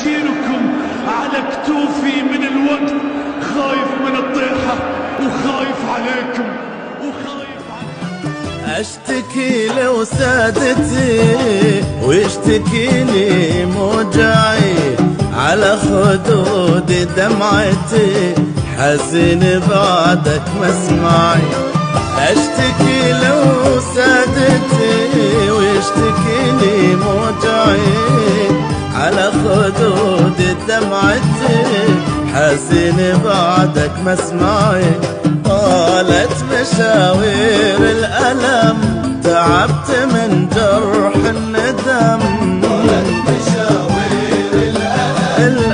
أشكيلكم على كتوفي من الوقت، خايف من الطيحة وخايف عليكم اشتكي لو سادتي ويشتكيني موجعي، على خدود دمعتي حزين بعدك مسمعي. اشتكي لو سادتي ويشتكيني موجعي، على خدود دمعتي حزين بعدك مسمعي. طالت مشاوير الألم تعبت من جرح الندم، طالت مشاوير الألم